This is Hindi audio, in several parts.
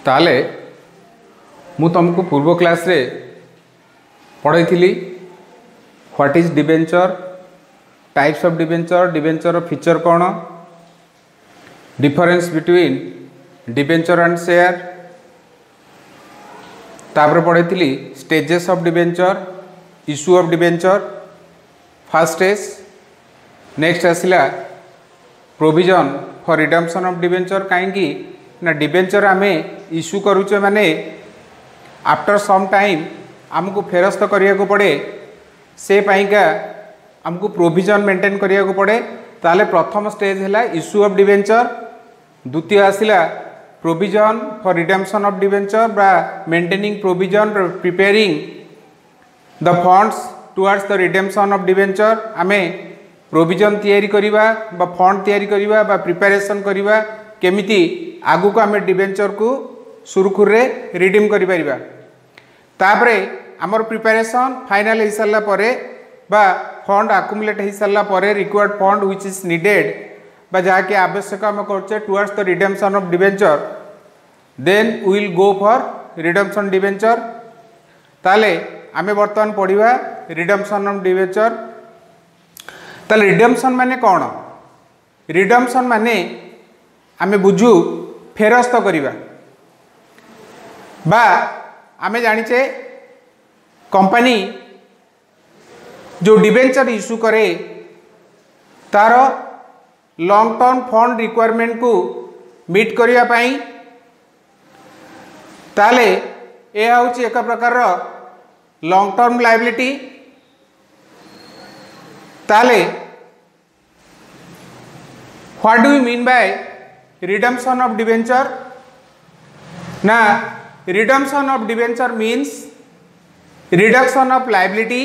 ताले मु तुमको पूर्व क्लास रे पढ़ाई थी what is debenture, types of debenture, debenture feature कौन, difference between debenture and share, तापर पढ़ाई थी stages of debenture, issue of debenture, first stage, next आसला provision for redemption of debenture. कहीं ना डिबेंचर आमे इश्यू करुचे माने आफ्टर सम टाइम आमको फेरस्त करिया को पड़े, से पाइका आमको प्रोविजन मेंटेन करिया को पड़े। ताले प्रथम स्टेज है इश्यू ऑफ डिबेंचर, द्वितीय आसला provision for redemption of debenture बा maintaining provision preparing the funds towards the redemption of debenture. आमे प्रोविजन तैयारी करिबा बा फंड तैयारी करिबा बा प्रिपरेशन करिबा केमिति आगु को आमे डिबेंचर को सुरखुर रे रिडीम करि परिबा। तापरे आमर प्रिपरेशन फाइनल हो सारा परे बा फंड आकुमुलेट हो सारा परे required fund which is needed बा जहा कि आवश्यक आम करछे towards the redemption of debenture, then we will go for redemption debenture. ताले आमे वर्तमान पढ़िबा रिडम्पशन ऑफ डिबेंचर। ताले रिडम्पशन माने कौन? रिडम्पशन माने आमे बुझू फेरस्त करिबा बा आमे जानिचे कंपनी जो डिबेंचर इश्यू करे तार लॉन्ग टर्म फंड रिक्वायरमेंट को मीट करिया पाई, ताले ए हउची एक प्रकार लॉन्ग टर्म लायबिलिटी। ताले what do you mean by redemption of debenture? ना redemption of debenture means reduction of liability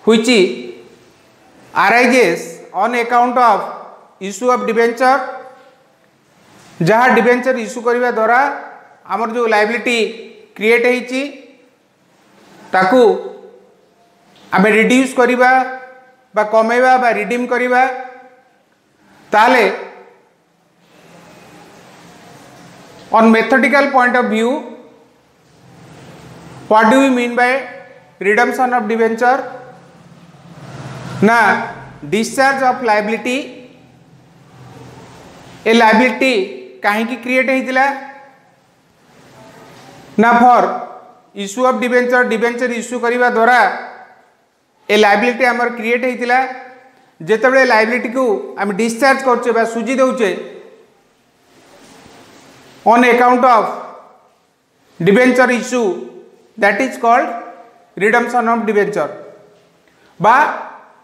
which arises on account of issue of debenture. जहाँ डिबेंचर इश्यू करने द्वारा आमर जो लायबिलिटी क्रिएट होइची ताकू आमे रिड्यूस करिबा बा कमेबा बा रिडीम करिबा। ताले on methodical point of view what do we mean by redemption of debenture? ना discharge of liability, A liability कहीं की क्रिएट होइतिला ना for issue of debenture, debenture issue करिबा द्वारा ए लायबिलिटी आमर क्रिएट होइतिला। जेतेबेले लायबिलिटी को आम डिस्चार्ज करछे बा सुजी दउछे on account of debenture issue, that is called redemption of debenture ba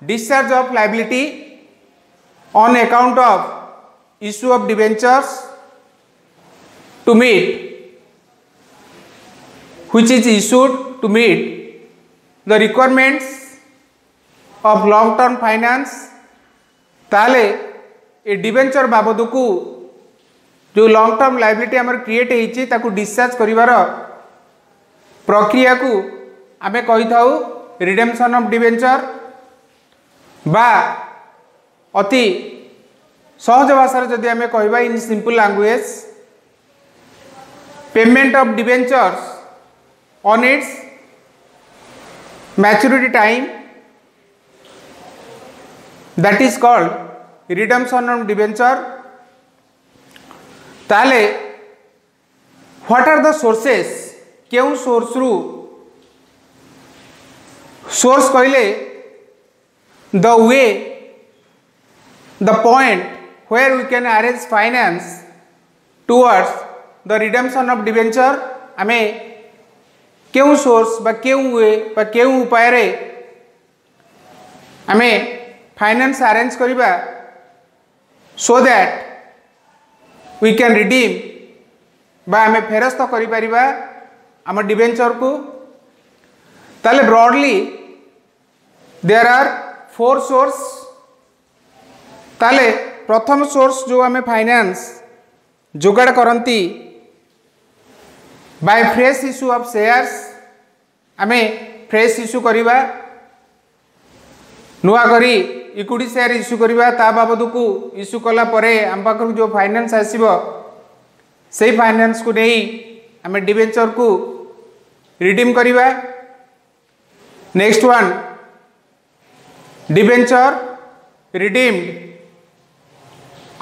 discharge of liability on account of issue of debentures to meet which is issued to meet the requirements of long term finance। ताले ए डिबेंचर बाबद को जो लॉन्ग टर्म लायबिलिटी आमर क्रिएट होइची ताकू डिस्चार्ज करिवार प्रक्रिया को आमे कहि थाउ रिडेम्पशन ऑफ डिबेंचर बा अति सहज भाषा जदि आमे कहबा in simple language payment of debentures on its maturity time, that is called redemption of debenture. ताले व्हाट आर द सोर्सेस, क्यों सोर्स रु सोर्स कहले the way the point where we can arrange finance towards the redemption of debenture. आमे क्यों सोर्स बा क्यों वे बा क्यों उपाय रे आमे फाइनेंस अरेंज करिबा so that we can redeem बा आमे फेरस्त करि परिबा आम डिबेंचर को। ताले ब्रॉडली देयर आर 4 सोर्स। ताले प्रथम सोर्स जो आमे फाइनेंस जोगाड़ करंती by fresh issue of shares, आमे फ्रेश इश्यू करिबा नुआ करी इक्विटी शेयर इश्यू करिबा ता बाबद को इश्यू कला परे आम पाखर जो फाइनेंस आसीबो से फाइनेंस को नहीं आम डिबेंचर को रिडीम करिबा। Next one debenture redeemed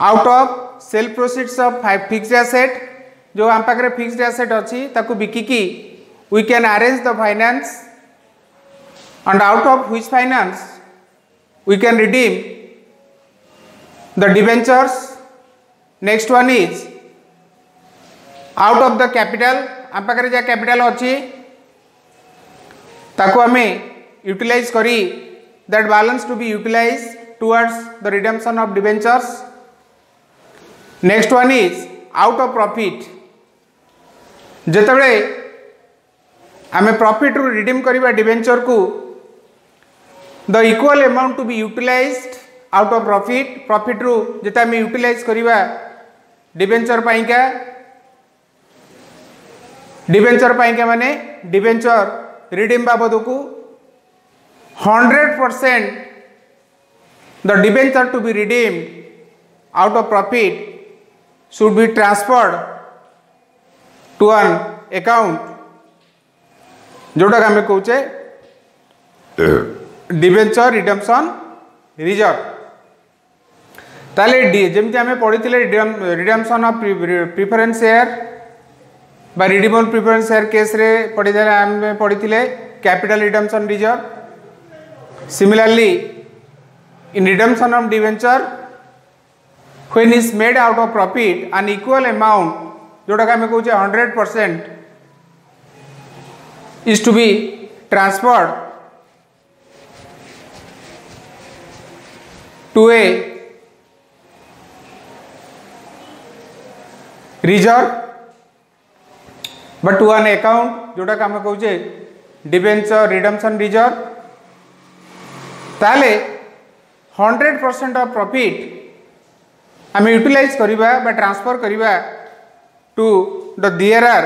out of sale proceeds of fixed asset. जो आम पाखे फिक्स्ड एसेट अच्छी ताकू बिकिकी we can arrange the finance and out of which finance we can redeem the debentures. Next one is out of the capital। आम पाखे जहाँ कैपिटल अच्छी ताको आमे यूटिलाइज करी that balance to be utilized towards the redemption of debentures. Next one is out of profit। जेतबे आमे प्रॉफिट रू रिडीम करिबा डिबेंचर को the equal amount to be utilized out of profit रू जेता आमे यूटिलाइज करिबा डिबेंचर पाइका माने डिबेंचर रिडीम बाबद को 100% the debenture to be redeemed out of profit should be transferred to an account जोटा आम कहे डिबेंचर रिडेम्पशन रिजर्व। ताले जमी आम पढ़ी रिडेम्पशन ऑफ प्रिफरेंस शेयर बा रिडीमेबल प्रिफरेंस शेयर केस रे पढ़ी capital redemption reserve. Similarly in redemption of debenture when is made out of profit an equal amount जोटा आम कहे 100% is to be transferred to a reserve but to an account जोटा आम कहे डिबेंचर रिडेम्पशन रिजर्व। ताले 100% ऑफ प्रॉफिट आम यूटिलाइज करिबा बा ट्रांसफर करिबा to the DRR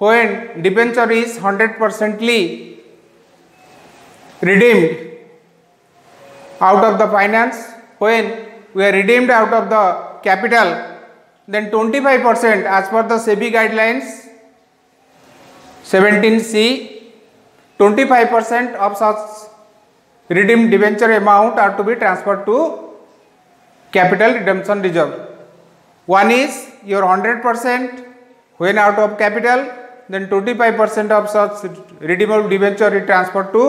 when debenture is 100%ly redeemed out of the finance। when we are redeemed out of the capital then 25% as per the SEBI guidelines 17C 25% of such redeemed debenture amount are to be transferred to capital redemption reserve. One is your 100% when out of capital, then 25% of such redeemable debenture is transferred to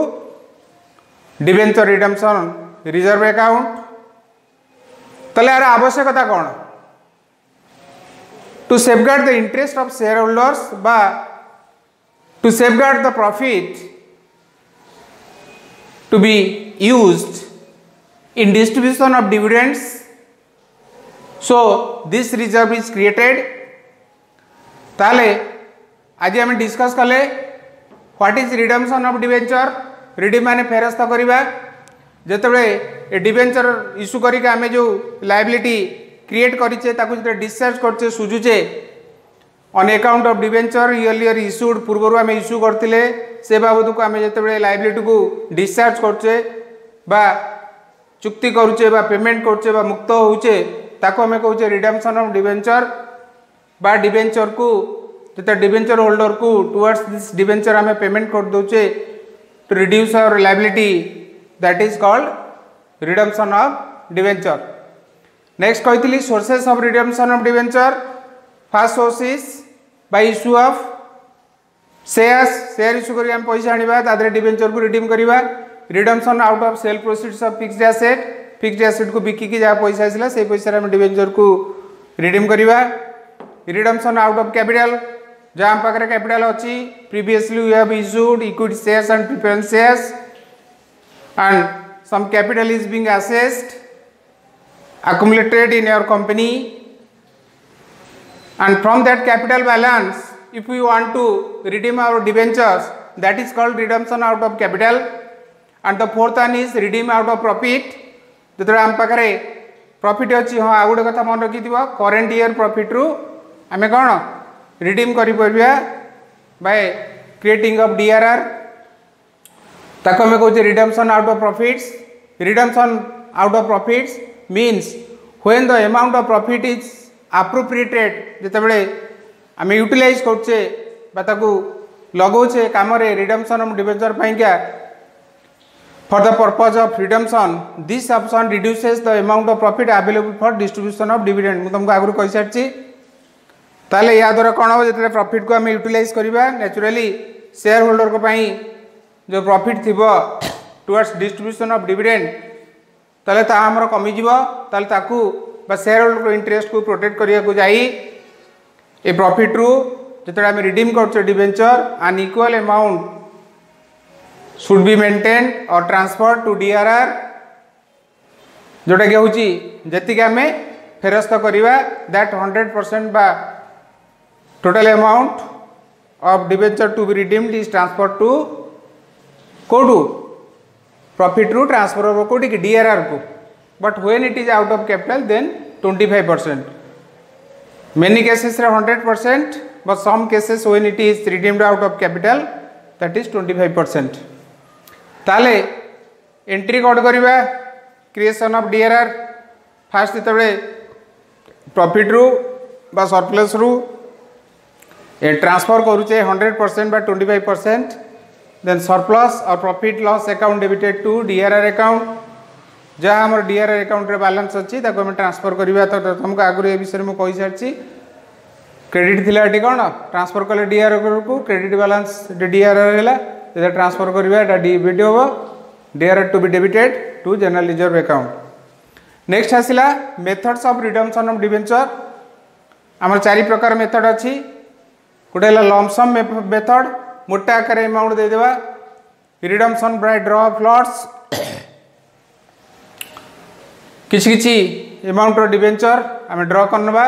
debenture redemption reserve account. तले यार आवश्यकता कौन? To safeguard the interest of shareholders बा to safeguard the profit to be used in distribution of dividends, so this reserve is created। ताले आज आम डिस्कस कले what is redemption of debenture. Redeem माने फेरस्त करिबा जेतबे ए डिबेंचर इश्यू करिके आमे जो लायबिलिटी क्रिएट करिचे ताकू जे डिस्चार्ज करचे सुजुचे on account of debenture earlier issued पूर्वरु आमे इश्यू करथिले से बाबद को आमे जेतबे लायबिलिटी को डिस्चार्ज करचे बा चुक्ति करूचे बा पेमेंट करचे बा मुक्त होउचे ताको आमे कहूचे रिडेम्पशन ऑफ डिबेंचर बा डिबेंचर को जेता डिबेंचर होल्डर को टुवर्ड्स दिस डिबेंचर आमे पेमेंट कर दोचे to reduce our liability that is called redemption of debenture. Next कहितली sources of redemption of debenture. First source is by issue of share issue करी हम पैसा आनिबा तादरे डिबेंचर को रिडीम करिबा। Redemption out of sale proceeds of fixed asset को बिकी की जहाँ पैसा आसला से पैसा हम डिबेंचर को रिडीम करिबा। रिडेम्पशन आउट ऑफ कैपिटल जहाँ पाखे कैपिटल अच्छी previously we have issued equity shares and preference shares and some capital is being assessed accumulated in your company, and from that capital balance if we want to redeem our debentures that is called redemption out of capital। and the fourth one is redeem out of profit। जो आम पाखे प्रॉफिट अच्छी हाँ आ गोटे कथा मन रखी करेन्ट ईयर प्रॉफिट रु आम कौन रिडीम कर बाय क्रिएटिंग ऑफ डीआरआर ताको आम कहे redemption out of profits. Redemption out of profits means when the amount of profit is appropriated जितेबले आम यूटिलाइज करचे लगौचे कम रिडम्पशन ऑफ डिबेंचर पाइका for the purpose of redemption this option reduces the amount of profit available for distribution of dividend मुझे तुमको आगुरी कही सारी ताले या द्वारा कौन हम जो प्रॉफिट को आम यूटिलाइज करवा नेचुरली शेयर होल्डर को पाई जो प्रॉफिट थी टुवर्ड्स डिस्ट्रीब्यूशन ऑफ डिविडेंड ताले ता हमर कमी जीवो ताले ताकू बा शेयर होल्डर को इंटरेस्ट को प्रोटेक्ट करिया को जाई ए प्रॉफिट रु जिते आम रिडीम कर debenture an equal amount should be maintain और ट्रांसफर टू डीआरआर जोटा कि हूँ जी आम फेरस्त करवा दैट 100% बा total amount of debenture to be redeemed is transfer to कौटू प्रॉफिट रु ट्रांसफर हो कौटी कि डीआरआर को but when it is out of capital then 25%. Many cases रे 100% but some cases when it is redeemed out of capital that is 25%. ताले एंट्री कौन करवा क्रिएशन ऑफ डीआरआर फास्ट जिते प्रॉफिट रु बा सरप्लस रु ट्रांसफर करुचे 100% बा 25%. देन सरप्लस और profit loss account debited to DRR account जहाँ हमारे डीआरआर अकाउंट रे बैलेंस अच्छी आम ट्रांसफर करवा तो तुमको आगुरी ए विषय में कही सारी क्रेडिट थिला एटी कौन ट्रांसफर कले डीआरआर को क्रेडिट बैलेंस डीआरआर है जो ट्रांसफर करवा डेबिट हम DRR to be debited to general reserve account. Next आसला methods of redemption of debenture आम 4 प्रकार मेथड अच्छी गोटे लमसम मेथड मोटा आकार अमाउंट देदेवा redemption by draw of lots किसी अमाउंट डिबेंचर आम ड्रॉ करनवा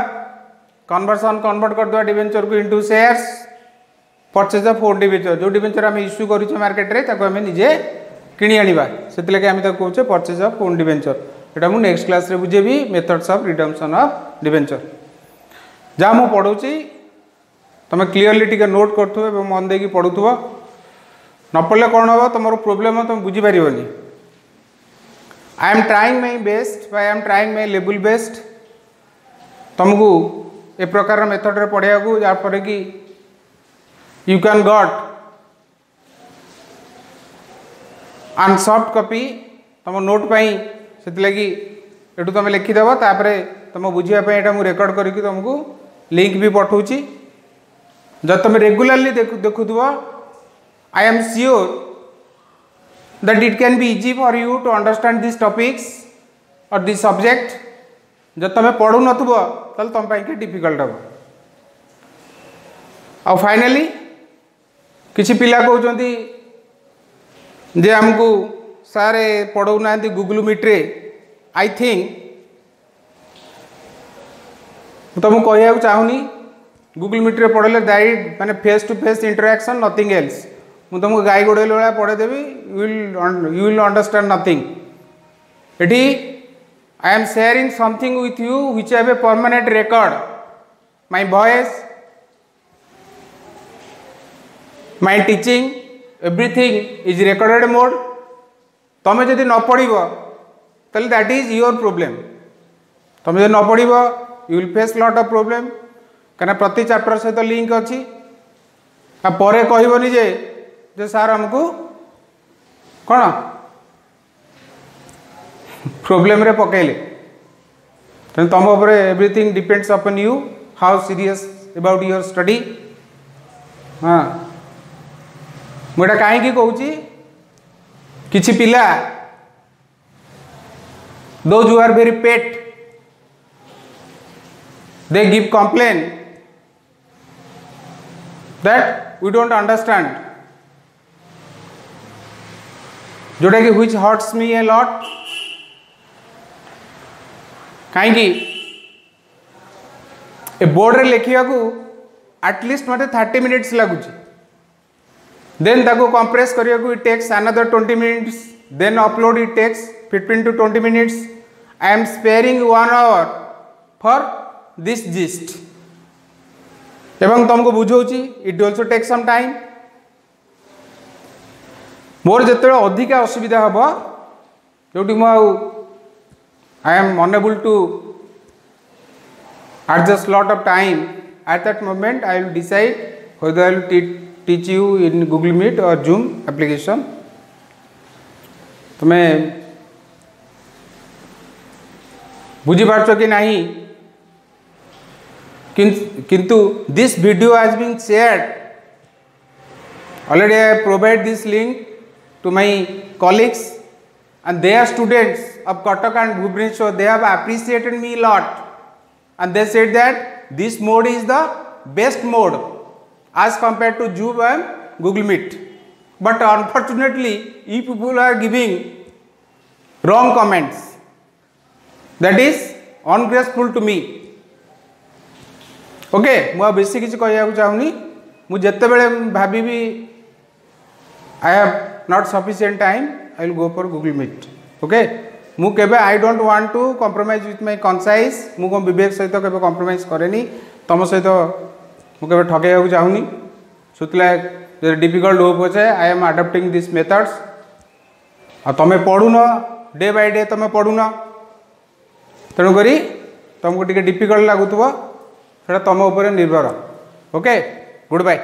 कन्वर्सन कन्वर्ट करदे डिबेंचर को into shares purchase of own debenture जो डिबेंचर आम इश्यू करें मार्केट रे ताको आम निजे किणी आनिबा से आम कहचे परचेज ऑफ ओन डिबेंचर एटा मु नेक्स्ट क्लास रे बुझेबी methods of redemption of debenture जहाँ मु पढ़ाऊँ तुम क्लीयरली टिके नोट करुव मन देकी पढ़ुव न पढ़ले कौन हम तुम प्रोब्लेम तुम बुझीपार. I am trying my best I am trying my level best तुमको ए प्रकार मेथड रे पढ़ाया को जहाँफल कि you can got and soft copy तुम नोट पाई से लगी एटू तुम लिखिदेव तापर तुम बुझापी यहाँ मुझे रेकर्ड करके तुमको लिंक भी पठाऊँगी जब तुम रेगुलरली देखुव I am sure that it can be easy for you to understand this topics और दिस सब्जेक्ट जब तुम पढ़ू नथुव तल तुम पाई डिफिकल्ट हम. और फाइनली किसी पिला कहते जे आमको सारे पढ़ऊ ना गूगल मीट रे आई थिंक तुमको कहूँ चाहूनी गूगल मीट रे पढ़ले डायरेक्ट माने face to face interaction nothing else मुझे तुमको गाई गोड़े भाया पढ़ेदेवी यू विल अंडरस्टैंड नथिंग. एटी I am sharing something with you which have a permanent record my voice my teaching everything is recorded mode. तुम्हें जदि न पढ़ ताले दैट इज योर प्रॉब्लम. तुम जब न पढ़ you will face lot of problem कहीं प्रति चैप्टर सहित लिंक अच्छी पर कहबनी जे सार हमको कौन प्रॉब्लम रे पकड़े तेनाली तुम उपर everything depends upon you how serious about your study. हाँ मुझे कहीं कहूँ किसी पिला those who are very pet they give complain that we don't understand जोटा कि which hurts me a lot कहीं ए बोर्ड रे लिखा को एटलिस्ट मत 30 मिनिट्स लगुच देन ताको कंप्रेस करिया को it takes another 20 minutes then upload it takes 15 to 20 minutes. I am sparing 1 hour for this gist एवं तुमको बुझाऊँगी it also take some time. मोर जिते अधिका असुविधा हम जो I am unable to at the slot of time. At that moment I will decide whether I will teach you in Google Meet or Zoom application. तुम्हें बुझी पार्छ कि नहीं? किंतु this video has been shared already. I provide this link to my colleagues and they are students of Cuttack and Bhubaneswar. They have appreciated me a lot and they said that this mode is the best mode as compared to Zoom and Google Meet. But unfortunately, you people are giving wrong comments. That is ungraceful to me. Okay, मु बेसी किसी कहया चाहूनी. मु जत्ते बेले भाबी I have not sufficient time, I will go for Google Meet. Okay, मु केबे I don't want to compromise with my conscience. मु को विवेक सहित केबे compromise करेनी. तम सहित मु केबे ठगेया चाहूनी. सुतला डिफिकल्ट हो पछे I am adopting these methods. आ तमे पढुन डे बाय डे तमे पढुन. तेणु करी तुमको टिके डिफिकल्ट लागुथबो सेटा तुम ऊपर निर्भर. Okay, good bye.